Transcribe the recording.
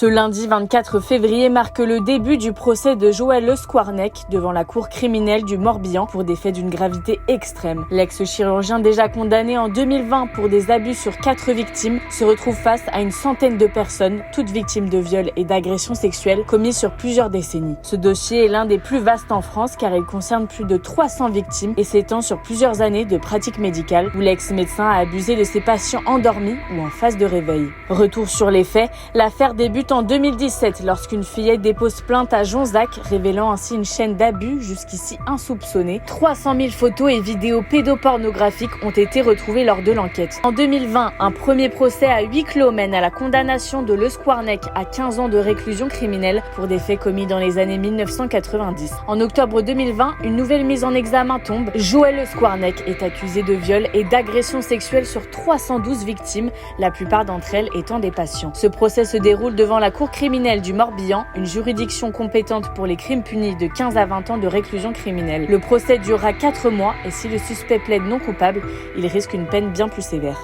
Ce lundi 24 février marque le début du procès de Joël Le Squarnec devant la cour criminelle du Morbihan pour des faits d'une gravité extrême. L'ex-chirurgien déjà condamné en 2020 pour des abus sur 4 victimes se retrouve face à une centaine de personnes, toutes victimes de viols et d'agressions sexuelles commis sur plusieurs décennies. Ce dossier est l'un des plus vastes en France car il concerne plus de 300 victimes et s'étend sur plusieurs années de pratique médicale où l'ex-médecin a abusé de ses patients endormis ou en phase de réveil. Retour sur les faits, l'affaire débute en 2017 lorsqu'une fillette dépose plainte à Jonzac, révélant ainsi une chaîne d'abus jusqu'ici insoupçonnée. 300 000 photos et vidéos pédopornographiques ont été retrouvées lors de l'enquête. En 2020, un premier procès à huis clos mène à la condamnation de Le Squarnec à 15 ans de réclusion criminelle pour des faits commis dans les années 1990. En octobre 2020, une nouvelle mise en examen tombe. Joël Le Squarnec est accusé de viol et d'agression sexuelle sur 312 victimes, la plupart d'entre elles étant des patients. Ce procès se déroule devant la cour criminelle du Morbihan, une juridiction compétente pour les crimes punis de 15 à 20 ans de réclusion criminelle. Le procès durera 4 mois et si le suspect plaide non coupable, il risque une peine bien plus sévère.